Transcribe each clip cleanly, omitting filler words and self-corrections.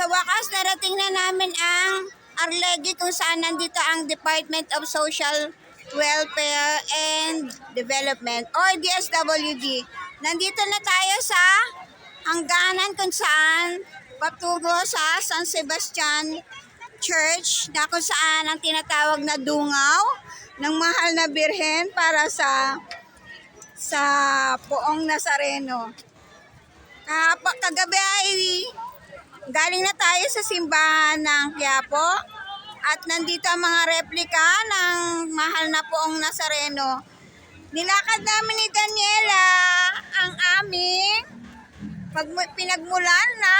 Sa wakas, narating na namin ang Arlegui kung saan nandito ang Department of Social Welfare and Development or DSWD. Nandito na tayo sa hangganan kung saan patungo sa San Sebastian Church na kung saan ang tinatawag na dungaw ng mahal na birhen para sa Poong Nazareno. Kagabi ay galing na tayo sa simbahan ng Quiapo at nandito ang mga replika ng mahal na Poong Nazareno. Nilakad namin ni Daniela ang aming pinagmulan na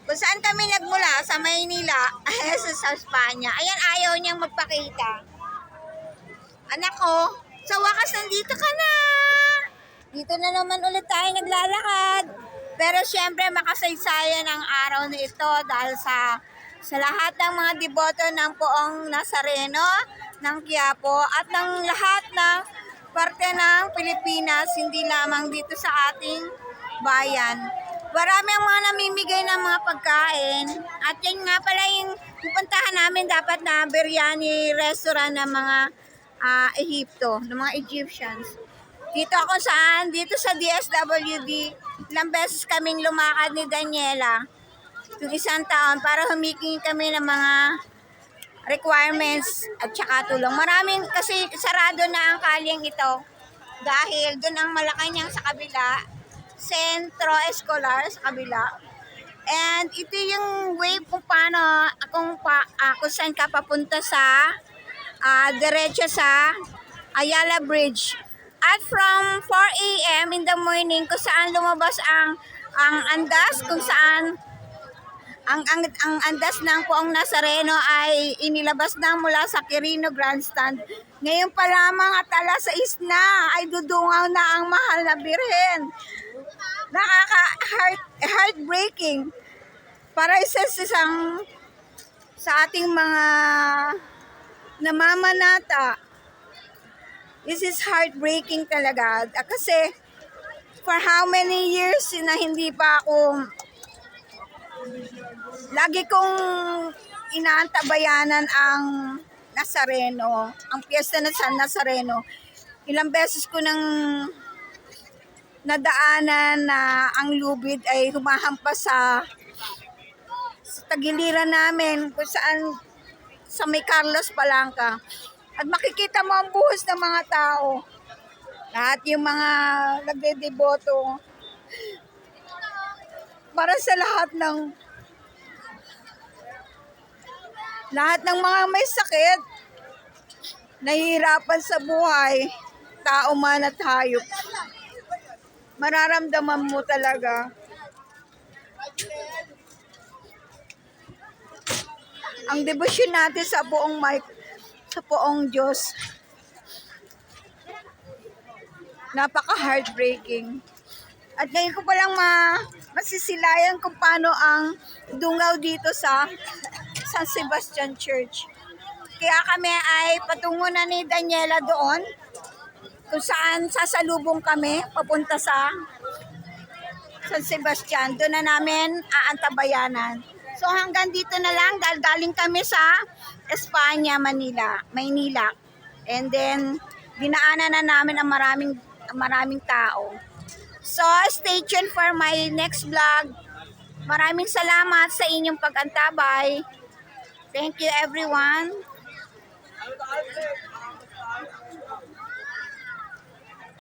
kung saan kami nagmula sa Maynila sa Espanya. Ayan, ayaw niyang magpakita. Anak ko, sa wakas nandito ka na. Dito na naman ulit tayo naglalakad. Pero syempre makasaysayan ang araw na ito dahil sa lahat ng mga deboto ng Poong Nazareno ng Quiapo at ng lahat ng parte ng Pilipinas, hindi lamang dito sa ating bayan. Marami ang mga namimigay ng mga pagkain at yan nga pala yung pupuntahan namin dapat na biryani restaurant ng mga Egypto, ng mga Egyptians. Dito ako saan? Dito sa DSWD. Ilang beses kaming lumakad ni Daniela yung isang taon para humiking kami ng mga requirements at saka tulong. Maraming kasi sarado na ang kalyeng ito dahil doon ang Malacanang sa kabila, Sentro Escolar sa kabila. And ito yung way kung paano, kung saan ka papunta sa diretso sa Ayala Bridge. At from 4 a.m. in the morning kung saan lumabas ang andas, kung saan ang andas ng Poong Nazareno ay inilabas na mula sa Quirino Grandstand. Ngayon pa lamang at alas 6 na ay dudungaw na ang mahal na birhen. Heartbreaking para isang sa ating mga namamanata. This is heartbreaking talaga kasi for how many years na hindi pa ako lagi kong inaantabayanan ang Nazareno, ang piyesta ng San Nazareno. Ilang beses ko nang nadaanan na ang lubid ay humahampas sa tagiliran namin kung saan sa may Carlos Palanca. At makikita mo ang buhos ng mga tao. Lahat yung mga nagdedeboto. Para sa lahat ng mga may sakit, nahihirapan sa buhay, tao man at hayop. Mararamdaman mo talaga. Ang debosyon natin sa Poong Diyos. Napaka-heartbreaking. At ngayon ko palang masisilayan kung paano ang dungaw dito sa San Sebastian Church. Kaya kami ay patungo na ni Daniela doon kung saan sasalubong kami papunta sa San Sebastian. Doon na namin aantabayanan. So hanggang dito na lang dahil galing kami sa Espanya, Maynila. And then dinaanan na namin ang maraming tao. So stay tuned for my next vlog. Maraming salamat sa inyong pag-antabay. Thank you everyone.